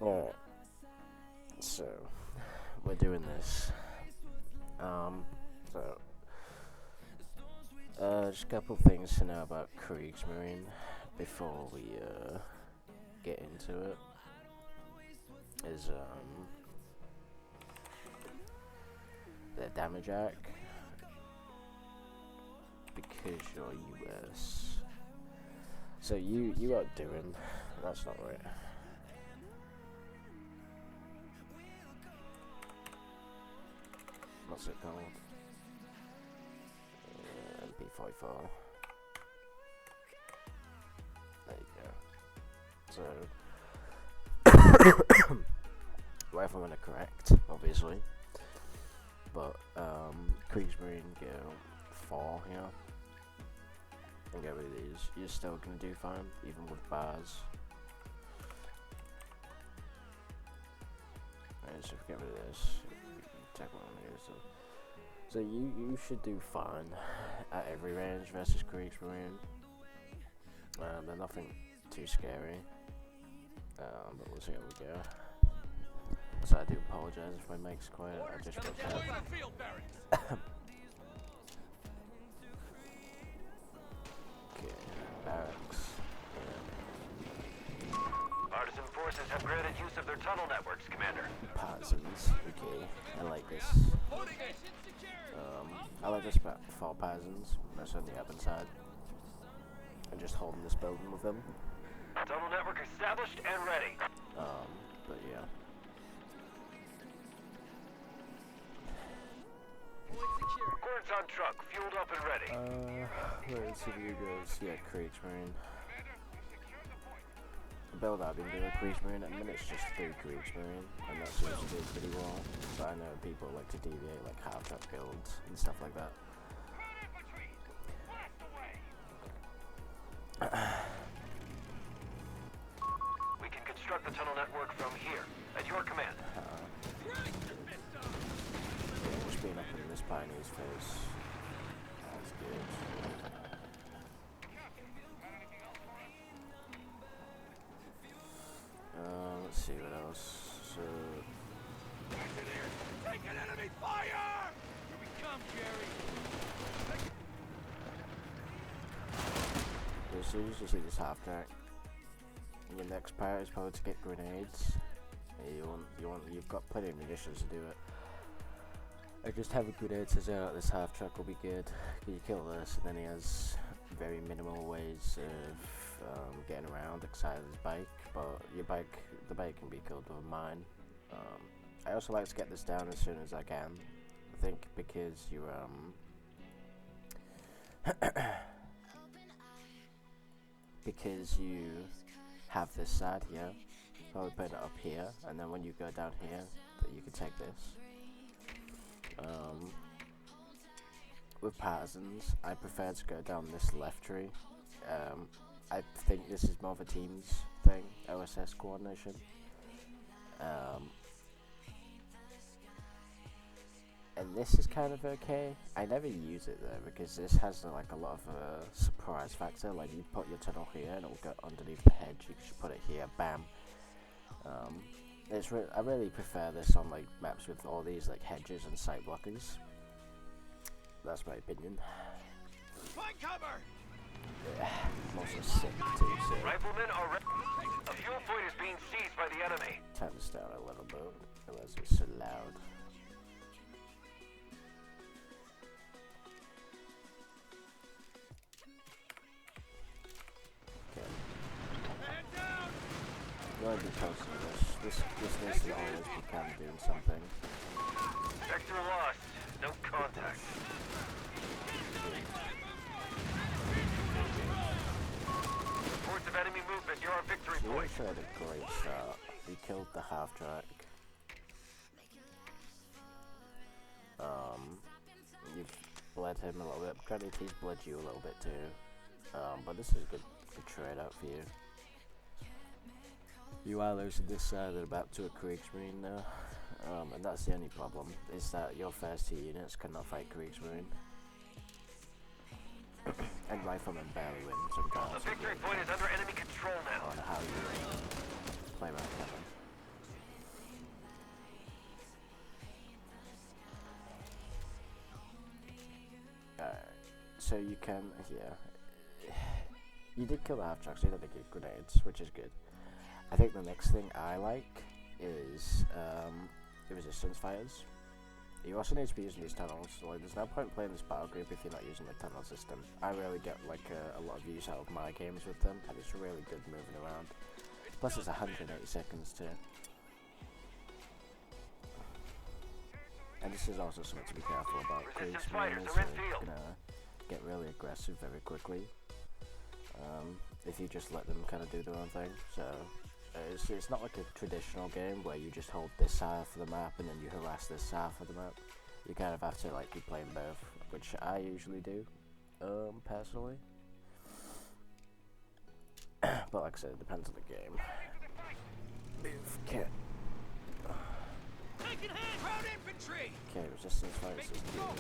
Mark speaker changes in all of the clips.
Speaker 1: Alright, so we're doing this. Just a couple things to know about Kriegsmarine before we get into it. Is their damage AK, because you're US. So you outdo him. That's not right. What's it called? MP44. There you go. So, riflemen are correct, obviously, but Kriegsmarine go 4 here, and get rid of these. You're still gonna do fine, even with bars. Alright, so get rid of this. Take one here, so you should do fine at every range versus Kriegsmarine. They're nothing too scary, but we'll see how we go. So I do apologize if my mic's quiet. I just woke up. Okay, barracks.
Speaker 2: Partisan forces have granted use of their tunnel networks, Commander.
Speaker 1: Partisans. Okay, I like this. I like this about 4 Partisans. That's on the other side. I'm just holding this building with them.
Speaker 2: Tunnel network established and ready.
Speaker 1: But yeah.
Speaker 2: Cords on truck, fueled up and ready.
Speaker 1: Let's see who goes. Yeah, Kriegsmarine. The build I've been doing Kriegsmarine, at minutes just 3 Kriegsmarine, and that seems to do pretty well. But I know people like to deviate, like half-track builds and stuff like that.
Speaker 2: We can construct the tunnel network from here, at your command.
Speaker 1: Yeah, just being up in this pioneer's face. That's good. Let's see what else. So,
Speaker 2: Take an enemy fire! Here we come, Jerry.
Speaker 1: so you usually see this half track. Your next part is probably to get grenades. You've got plenty of munitions to do it. I just have a grenade says out. This half track will be good. You kill this, and then he has very minimal ways of getting around except his bike. But the bike can be killed with a mine. I also like to get this down as soon as I can. I think because you because you have this side here, probably put it up here, and then when you go down here, that you can take this. With Partisans, I prefer to go down this left tree. I think this is more of a teams thing, OSS coordination. And this is kind of okay. I never use it though, because this has like a lot of surprise factor. Like you put your tunnel here and it'll go underneath the hedge. You can just put it here, bam. I really prefer this on like maps with all these like hedges and sight blockers. That's my opinion.
Speaker 2: Find cover!
Speaker 1: Yeah, I'm also sick too, so
Speaker 2: Riflemen are ready. A fuel point is being seized by the enemy.
Speaker 1: turn this down a little bit, otherwise it's so loud. Okay. You want to be close to this. This needs to always be kind of doing something.
Speaker 2: Vector lost. No contact. Reports of enemy movement. You're on victory
Speaker 1: You
Speaker 2: point.
Speaker 1: actually had a great shot. He killed the half track. You've bled him a little bit. Granted, he's bled you a little bit too. But this is a good trade out for you. You are losing this side at about to a Kriegsmarine now. And that's the only problem, is that your first 2 units cannot fight Kriegsmarine. And riflemen barely win sometimes.
Speaker 2: The victory point is under enemy control now.
Speaker 1: On how you play around cover. so you can, yeah. You did kill the half-track, so you don't get grenades, which is good. I think the next thing I like is the resistance fighters. You also need to be using these tunnels, so like, there's no point playing this battle group if you're not using the tunnel system. I really get like a lot of use out of my games with them, and it's really good moving around. Plus it's 180 seconds too. And this is also something to be careful about. Kriegsmarine is gonna get really aggressive very quickly if you just let them kind of do their own thing. So it's not like a traditional game where you just hold this half of the map and then you harass this half of the map. You kind of have to like be playing both, which I usually do, personally. But like I said, it depends on the game. Okay. Okay, resistance fights is good.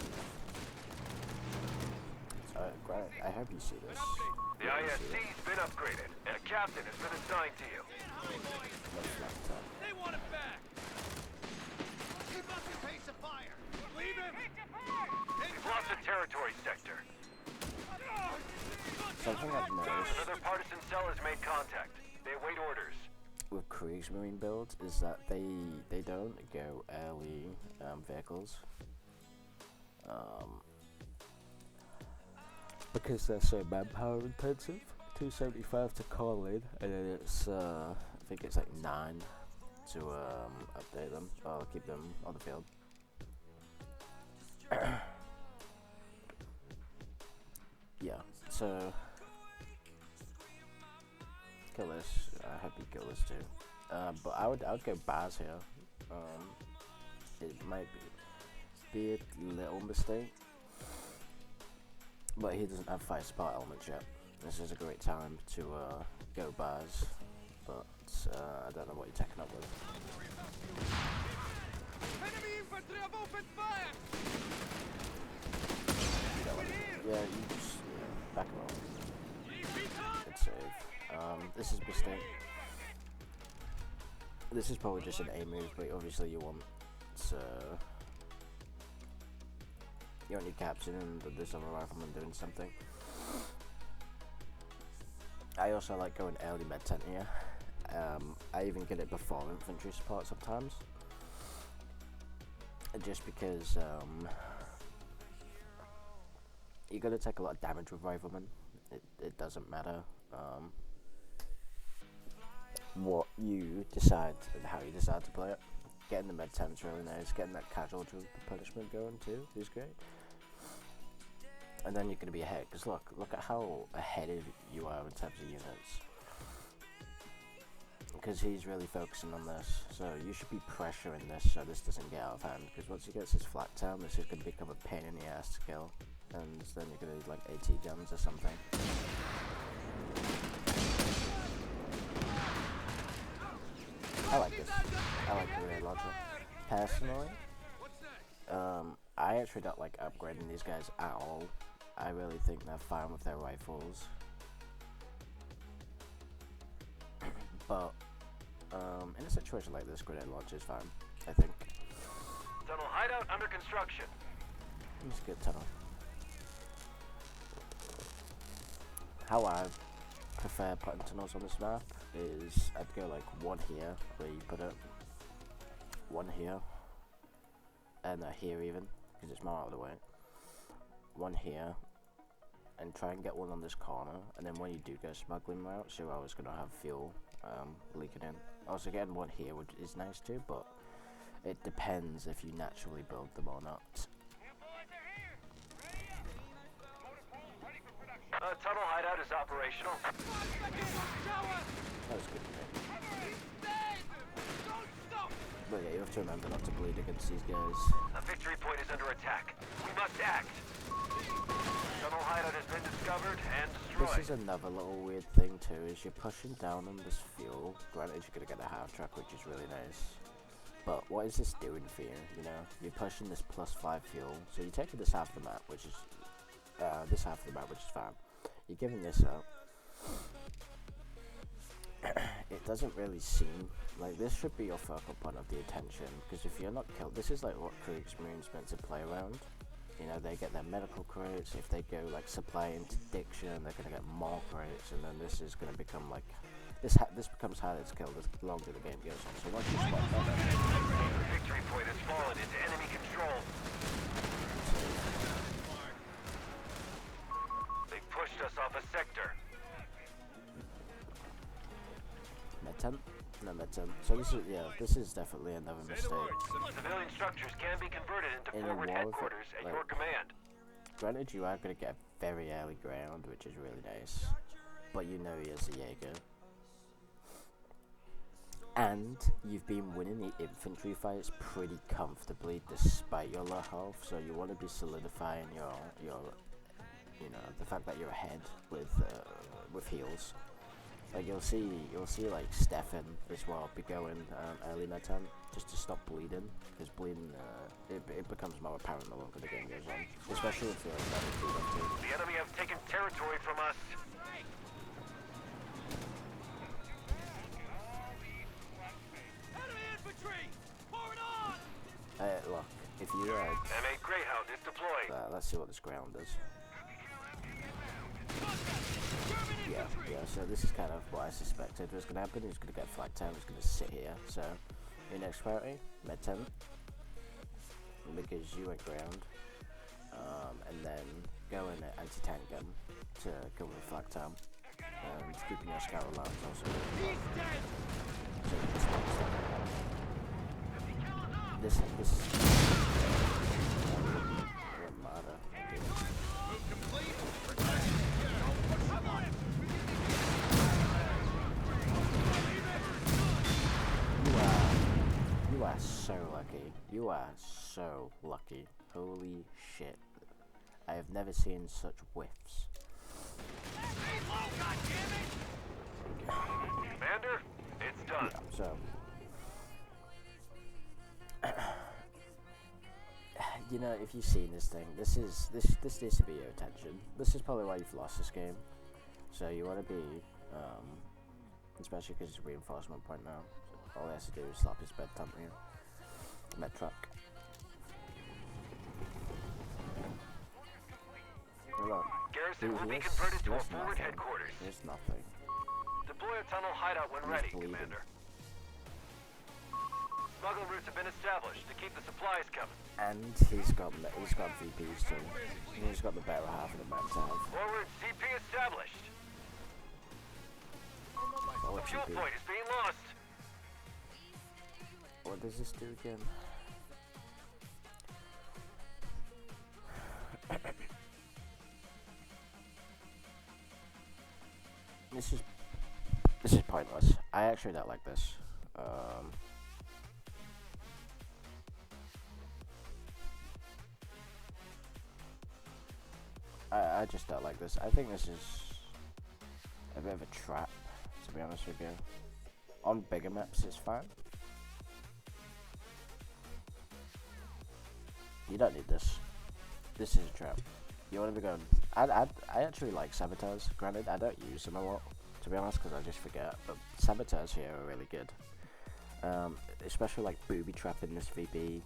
Speaker 1: Grant, I hope you see this.
Speaker 2: The ISC's been upgraded, and a captain has been assigned to you.
Speaker 3: They want it back. Keep up your pace of fire. Leave him.
Speaker 2: We've lost the territory sector.
Speaker 1: Something I've noticed
Speaker 2: Another partisan cell has made contact. They await orders.
Speaker 1: with Kriegsmarine builds is that they don't go early vehicles. Because they're so manpower intensive. 275 to call in, and then it's I think it's like 9 to update them or keep them on the field. Yeah, so kill this. I hope you kill this too. But I would go Baz here. It might be a little mistake, but he doesn't have fire support elements yet. This is a great time to go Baz, but I don't know what you're taking up with.
Speaker 3: Enemy infantry have opened fire.
Speaker 1: Yeah, you just back him up. Good save. This is a mistake. This is probably just an A move, but obviously you want your captain and this other rifleman doing something. I also like going early med tent here. I even get it before infantry support sometimes, just because you're gonna take a lot of damage with riflemen. It doesn't matter what you decide and how you decide to play it. Getting the med tent's really nice. Getting that casualty punishment going too is great. And then you're going to be ahead, because look at how ahead you are in terms of units. Because he's really focusing on this, so you should be pressuring this so this doesn't get out of hand. Because once he gets his flak town, this is going to become a pain in the ass to kill, and then you're going to need like AT guns or something. I like this. I like the rear logic. Personally, I actually don't like upgrading these guys at all. I really think they're fine with their rifles. But in a situation like this, grenade launch is fine, I think.
Speaker 2: Tunnel hideout under construction.
Speaker 1: It's a good tunnel. How I prefer putting tunnels on this map is I'd go like one here, where you put it, one here, and here even, because it's more out of the way. One here, and try and get one on this corner, and then when you do go smuggling routes, you're always going to have fuel leaking in. Also getting one here which is nice too, but it depends if you naturally build them or not.
Speaker 2: Tunnel hideout is operational.
Speaker 1: That was good to me. But yeah, you have to remember not to bleed against these guys.
Speaker 2: A victory point is under attack. We must act. Tunnel hideout has been discovered and destroyed.
Speaker 1: This is another little weird thing too, is you're pushing down on this fuel. Granted, you're gonna get a half track, which is really nice. But what is this doing for you? You know, you're pushing this +5 fuel, so you're taking this half of the map, which is fine. You're giving this up. It doesn't really seem like this should be your focal point of the attention, because if you're not killed, this is like what Kriegsmarine's meant to play around. you know, they get their medical crates. If they go like supply interdiction, they're gonna get more crates, and then this is gonna become like this becomes harder to kill the longer the game goes on. So once you spot that,
Speaker 2: The victory point has fallen into enemy control. They pushed us off a sector.
Speaker 1: med-10? No, med-10. So this is definitely another mistake.
Speaker 2: Civilian structures can be converted into
Speaker 1: In a
Speaker 2: forward
Speaker 1: war,
Speaker 2: headquarters at
Speaker 1: like,
Speaker 2: your command.
Speaker 1: Granted, you are going to get very early ground, which is really nice, but you know he is a Jaeger. And you've been winning the infantry fights pretty comfortably despite your low health, so you want to be solidifying your you know, the fact that you're ahead with heals. Like you'll see like Stefan as well be going early med-10 just to stop bleeding, because bleeding it becomes more apparent the longer the game goes on, especially if you're like
Speaker 2: The enemy have taken territory from us.
Speaker 3: Enemy infantry! Forward on!
Speaker 1: look, if you
Speaker 2: M8 Greyhound is deployed.
Speaker 1: let's see what this ground does. Yeah, so this is kind of what I suspected was going to happen. He's going to get flag 10, he's going to sit here. So, your next priority, med-10, because you went ground, and then go in at anti-tank gun to go with flag 10, and keeping your scout alarms also. So this won't matter.
Speaker 3: Move complete!
Speaker 1: You are so lucky. You are so lucky. Holy shit. I have never seen such whiffs.
Speaker 2: Commander, it's done.
Speaker 1: Yeah, so you know, if you've seen this thing, this needs to be your attention. This is probably why you've lost this game. So you want to be, especially because it's a reinforcement point now. So all he has to do is slap his bed tent here. Med truck. Hello.
Speaker 2: Garrison will be converted to a forward
Speaker 1: nothing.
Speaker 2: headquarters.
Speaker 1: There's nothing.
Speaker 2: Deploy a tunnel hideout when
Speaker 1: He's
Speaker 2: ready,
Speaker 1: bleeding.
Speaker 2: Commander. Smuggle routes have been established to keep the supplies coming.
Speaker 1: And he's got VPs too. He's got the better half of the map to have.
Speaker 2: Forward CP established.
Speaker 1: Forward
Speaker 2: Fuel
Speaker 1: VP.
Speaker 2: point is being lost.
Speaker 1: What does this do again? This is pointless. I actually don't like this. I just don't like this. I think this is a bit of a trap, to be honest with you. On bigger maps, it's fine. You don't need this. This is a trap. You want to be going. I actually like saboteurs. Granted, I don't use them a lot, to be honest, because I just forget. But saboteurs here are really good. Especially like booby trap in this VB.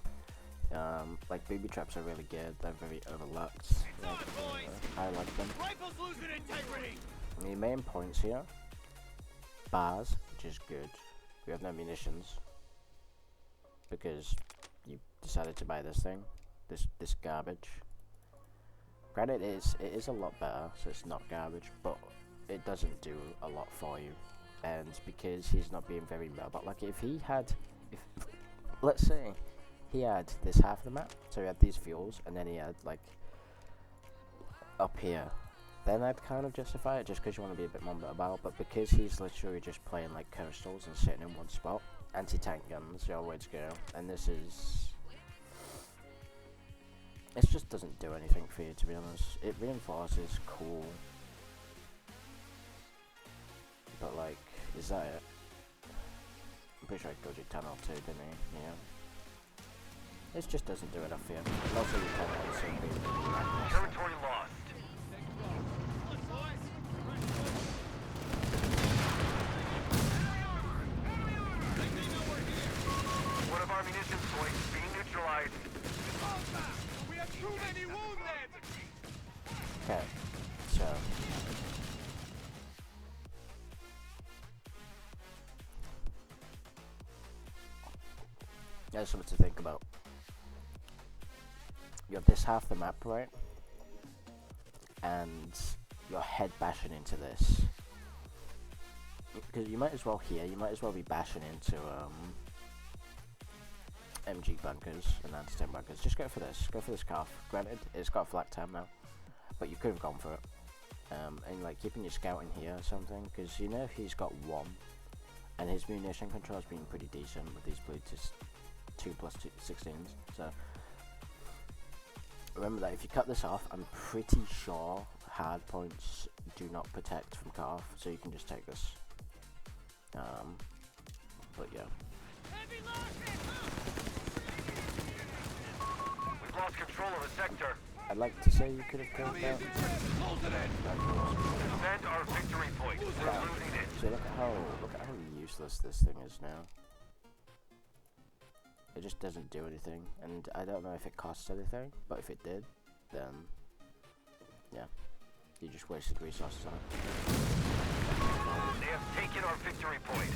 Speaker 1: Like booby traps are really good. They're very overlooked. I like them.
Speaker 3: Rifles losing integrity!
Speaker 1: The main points here. Bars, which is good. We have no munitions because you decided to buy this thing. This garbage. Granted, it is a lot better, so it's not garbage, but it doesn't do a lot for you. And because he's not being very mobile, like if let's say he had this half of the map, so he had these fuels, and then he had like up here, then I'd kind of justify it just because you want to be a bit more mobile. But because he's literally just playing like coastals and sitting in one spot, anti-tank guns, your way to go, and this is. It just doesn't do anything for you, to be honest. It reinforces, cool. But like, is that it? I'm pretty sure I killed your tunnel too, didn't he? Yeah. This just doesn't do enough for you. And also your tunnel is so big.
Speaker 2: Territory lost. One of our munitions points being neutralized.
Speaker 3: Too many wounded!
Speaker 1: Okay, so there's something to think about. You have this half of the map, right? And you're head bashing into this. Because you might as well here, you might as well be bashing into MG bunkers and anti-tank bunkers. Just go for this calf. Granted, it's got a flat tab now, but you could have gone for it. And like keeping your scout in here or something, because you know if he's got one, and his munition control has been pretty decent with these blue 2+16s. So remember that if you cut this off, I'm pretty sure hardpoints do not protect from calf, so you can just take this. But yeah.
Speaker 2: We've lost control of the sector.
Speaker 1: I'd like to say you could have killed that.
Speaker 2: Defend our victory point. We're losing it.
Speaker 1: So look at how useless this thing is now. It just doesn't do anything, and I don't know if it costs anything, but if it did, then yeah, you just wasted resources on it.
Speaker 2: They have taken our victory point.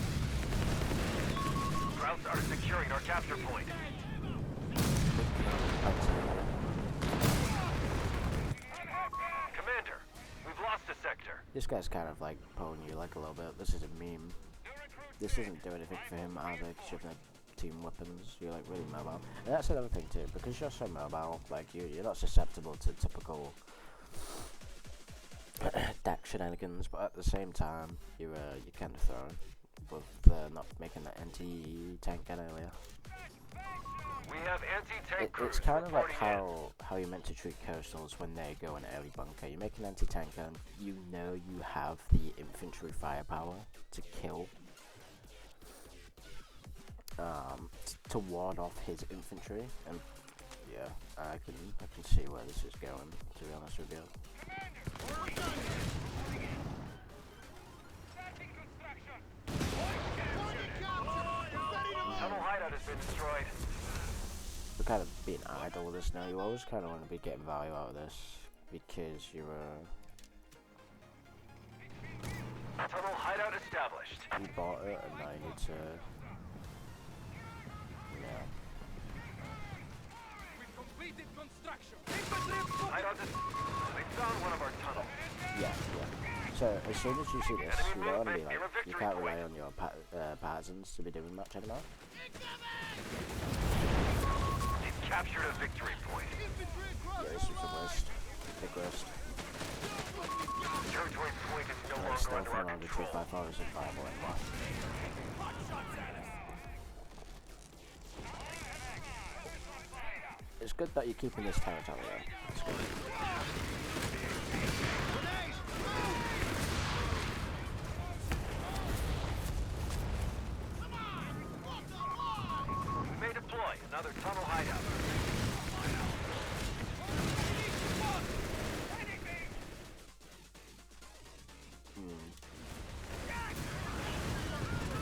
Speaker 2: Krauts are securing our capture point. Commander, we've lost a sector.
Speaker 1: This guy's kind of like pulling you like a little bit. This is a meme. This doesn't do anything for him either, because you have no team weapons. You're like really mobile, and that's another thing too. Because you're so mobile, like you're not susceptible to typical DAK shenanigans, but at the same time, you're kind of thrown with not making that anti-tank gun earlier.
Speaker 2: We have anti-tank crews
Speaker 1: It's kind of like
Speaker 2: reporting
Speaker 1: how you're meant to treat coastals when they go in early bunker. You make an anti-tank gun, you know you have the infantry firepower to kill, to ward off his infantry, and yeah, I can see where this is going, to be honest with you.
Speaker 2: Tunnel hideout has been destroyed.
Speaker 1: We're kind of being idle with this now. You always kind of want to be getting value out of this, because you're
Speaker 2: Tunnel hideout established.
Speaker 1: you bought it, and now you need to, yeah.
Speaker 3: We've completed construction.
Speaker 2: Hideout is... They found one of our tunnels.
Speaker 1: Yeah. So as soon as you see this, you don't want to be like, you can't rely on your partisans to be doing much anymore.
Speaker 2: They've captured a victory point.
Speaker 1: Yeah, this is the worst. Big worst.
Speaker 2: Territory point is no
Speaker 1: Like
Speaker 2: longer
Speaker 1: still
Speaker 2: under our
Speaker 1: from over
Speaker 2: control.
Speaker 1: 254 isn't viable anymore. It's good that you're keeping this territory though. It's good.
Speaker 2: We may deploy another tunnel hideout.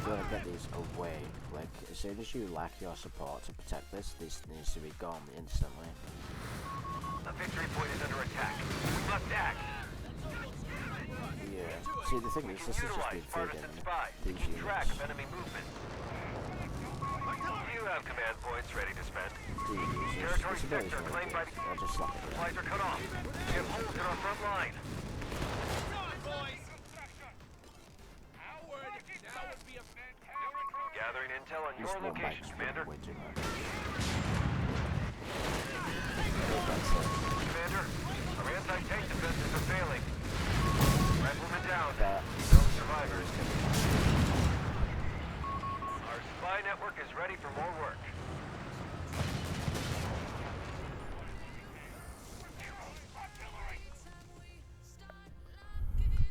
Speaker 1: You want to get these away. Like, as soon as you lack your support to protect this needs to be gone instantly.
Speaker 2: The victory point is under attack. We must act.
Speaker 1: Yeah. See, the thing is, this has just been
Speaker 2: Utilize
Speaker 1: feeding
Speaker 2: partisan spies to
Speaker 1: these
Speaker 2: keep track
Speaker 1: units.
Speaker 2: of enemy movement. You have command points ready to spend. Territory
Speaker 1: It's a bit
Speaker 2: sector claimed by...
Speaker 1: I'll just slap it.
Speaker 2: Supplies are cut off. We have holes in our front line. Gathering intel on
Speaker 1: This
Speaker 2: your
Speaker 1: one
Speaker 2: location,
Speaker 1: bike's
Speaker 2: Commander.
Speaker 1: way too much.
Speaker 2: Commander, our anti-tank defenses are failing. Riflemen down.
Speaker 1: That
Speaker 2: No survivors. Our spy network is ready for more work.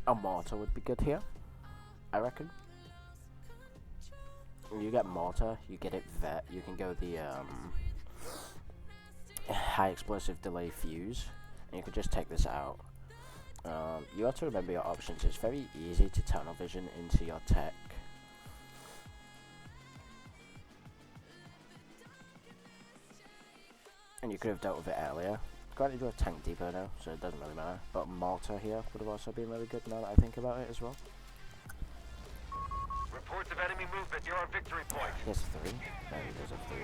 Speaker 1: a mortar would be good here, I reckon. You get mortar, you get it vet, you can go the high explosive delay fuse, and you could just take this out. You have to remember your options. It's very easy to tunnel vision into your tech. And you could have dealt with it earlier, granted you're a tank depot now, so it doesn't really matter. But mortar here would have also been really good now that I think about it as well.
Speaker 2: Reports of enemy movement near our victory point.
Speaker 1: Yes, 3. No, he does have 3.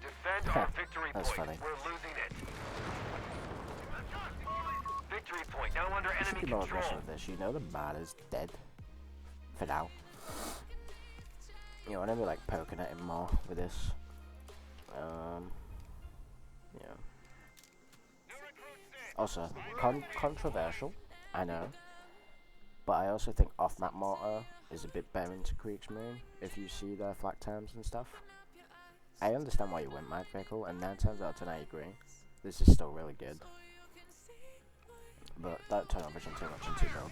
Speaker 2: Defend our victory
Speaker 1: That's
Speaker 2: point.
Speaker 1: funny.
Speaker 2: We're losing it. Victory point now under
Speaker 1: You should
Speaker 2: enemy
Speaker 1: be more
Speaker 2: control.
Speaker 1: aggressive with this. You know the man is dead. For now. You know, I'm gonna be like poking at him more with this. Yeah. Also, controversial, I know. But I also think off-map mortar is a bit better into Kriegsmarine if you see their flak times and stuff. I understand why you went mag vehicle, and 9 times out of 10 I agree. This is still really good. But don't turn on vision too much into build.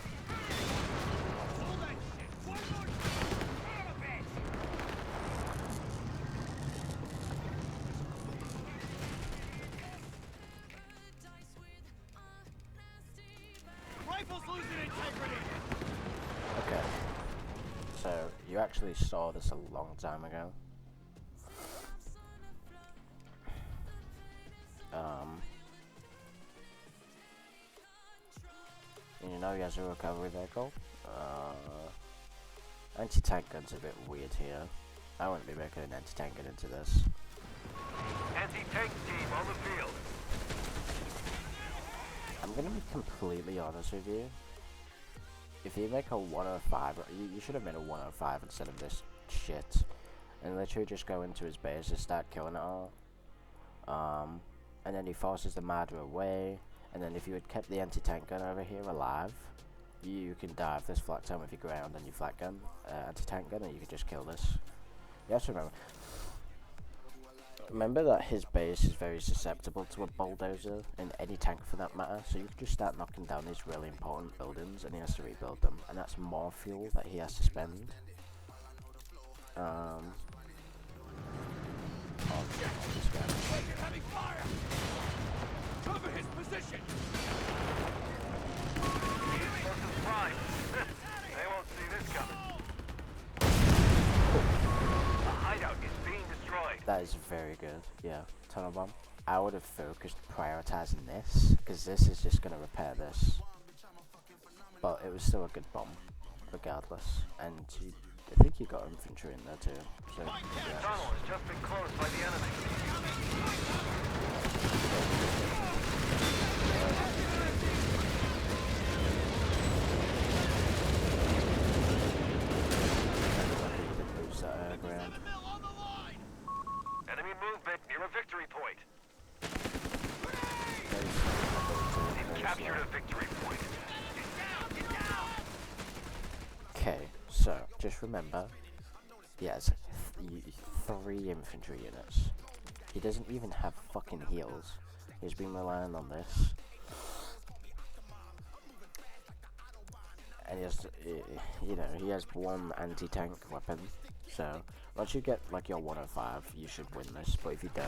Speaker 3: Rifle's losing integrity.
Speaker 1: Okay. So, you actually saw this a long time ago. And you know he has a recovery vehicle. Anti-tank gun's a bit weird here. I wouldn't be making an anti-tank gun into this.
Speaker 2: Anti-tank team on the field.
Speaker 1: I'm gonna be completely honest with you. If you make a 105, you should have made a 105 instead of this shit. And literally just go into his base and start killing it all. And then he forces the Marder away. And then if you had kept the anti-tank gun over here alive, you can dive this flak time with your ground and your flak gun, anti-tank gun, and you can just kill this. You have to remember that his base is very susceptible to a bulldozer, and any tank for that matter, so you can just start knocking down these really important buildings and he has to rebuild them, and that's more fuel that he has to spend.
Speaker 3: Heavy fire. Cover his position.
Speaker 2: Explosive prime. They won't see this coming. The hideout is being destroyed.
Speaker 1: That is very good, yeah. Tunnel bomb. I would have focused prioritizing this, because this is just going to repair this. But it was still a good bomb, regardless. And I think you got infantry in there too. So,
Speaker 2: The
Speaker 1: yeah.
Speaker 2: tunnel has just been closed by the enemy.
Speaker 1: Lose that ground.
Speaker 2: Enemy movement near a victory point. They've captured a victory point.
Speaker 1: Okay, so just remember, he has 3 infantry units. He doesn't even have fucking heals. He's been relying on this. And he has, you know, he has 1 anti-tank weapon. So once you get like your 105, you should win this. But if you don't,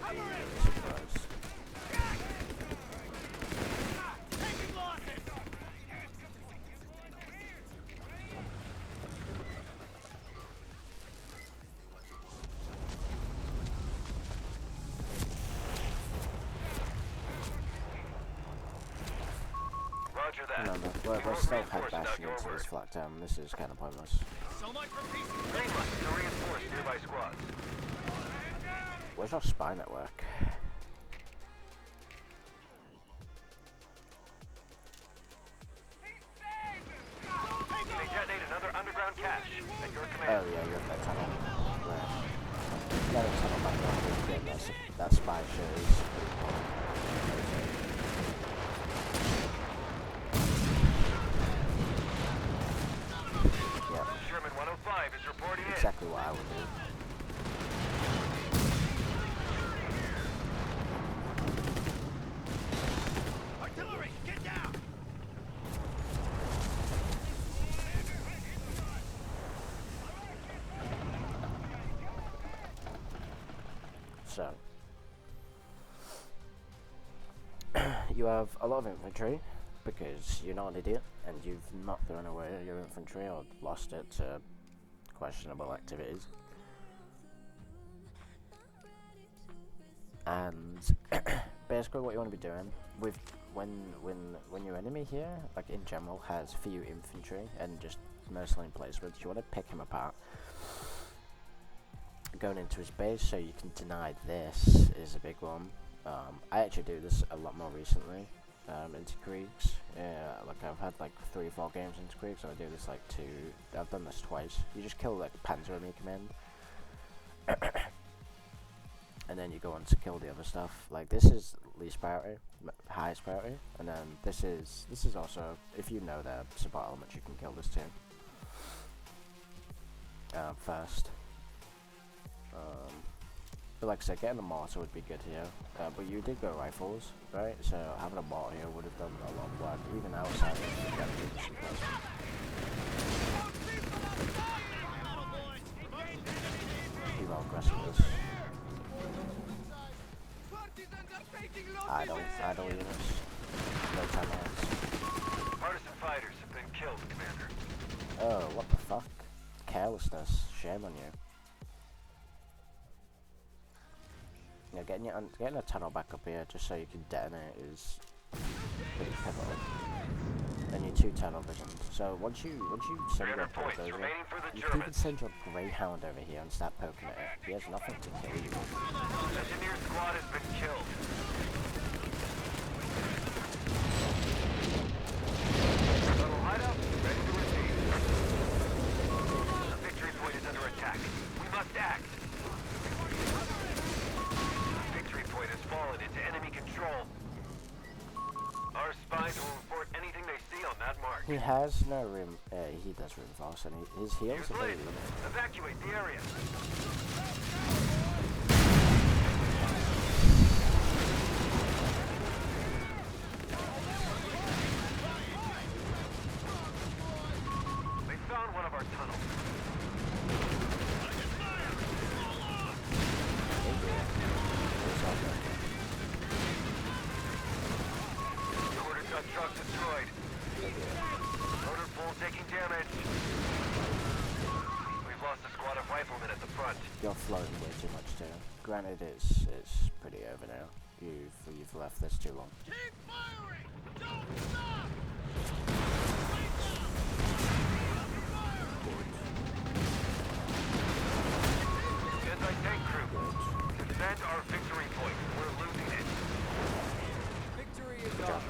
Speaker 1: I'll be really surprised.
Speaker 2: Roger that.
Speaker 1: Remember, we're still head bashing into this flak town. This is kind of pointless.
Speaker 3: So much for peace.
Speaker 2: Green light to reinforce nearby squads.
Speaker 1: Where's our spy network?
Speaker 2: You may detonate another underground cache at your
Speaker 1: Oh
Speaker 2: command.
Speaker 1: yeah, you're in that tunnel. Right. Got a tunnel back up. Yeah, that spy shows. Yeah,
Speaker 2: Sherman 105 is reporting in.
Speaker 1: exactly what I would do.
Speaker 3: Artillery, get down.
Speaker 1: So, you have a lot of infantry because you're not an idiot and you've not thrown away your infantry or lost it to questionable activities. And basically what you want to be doing with when your enemy here, like in general, has few infantry and just mostly emplacements, you want to pick him apart. Going into his base so you can deny this is a big one. I actually do this a lot more recently into Kriegs. Like I've had like 3 or 4 games into Kriegs, and I do this like 2. I've done this twice. You just kill like Panzerarmee command, and then you go on to kill the other stuff. Like this is least priority, highest priority, and then this is also, if you know the support elements, you can kill this too. First. But like I said, getting a mortar would be good here. But you did go rifles, right? So having a mortar here would have done a lot of work, even outside of the generation. Be well aggressive with this. Idle units. No time hands.
Speaker 2: Partisan fighters have been killed, Commander.
Speaker 1: Oh, what the fuck? Carelessness. Shame on you. Yeah, getting a tunnel back up here just so you can detonate is pretty pivotal. And your 2 tunnel visions. So once you send your bulldozer, you can even send your Greyhound over here and start poking at it. He has nothing to kill you.
Speaker 2: Engineer squad has been killed. Tunnel hideout, ready to receive. The victory point is under attack. We must act. Has fallen into enemy control. Our spies will report anything they see on that mark.
Speaker 1: He has no room. He does reinforce, and his heals are very limited.
Speaker 2: Evacuate the area. They found one of our tunnels. Truck destroyed. Motor pool taking damage. We've lost a squad of riflemen at the front.
Speaker 1: You're floating way too much too. Granted, it's pretty over now. You've left this too long.
Speaker 3: Keep firing! Don't stop!
Speaker 2: Anti-tank crew. Defend our victory point. We're losing it.
Speaker 3: Victory is ours.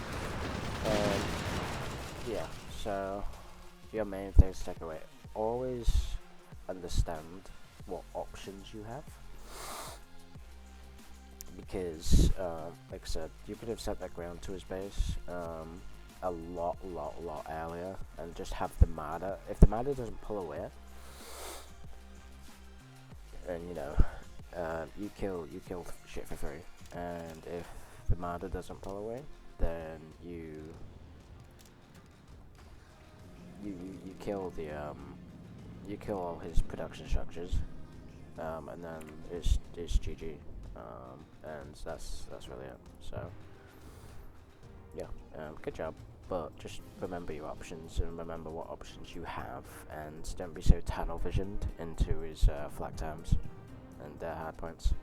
Speaker 1: Yeah, so your main thing to take away, always understand what options you have, because like I said, you could have sent that ground to his base a lot earlier and just have the Marder. If the Marder doesn't pull away, and you know, you kill shit for free, and if the Marder doesn't pull away, then you kill the you kill all his production structures, and then it's GG, and that's really it. So yeah, good job, but just remember your options and remember what options you have, and don't be so tunnel visioned into his flak times and hard points.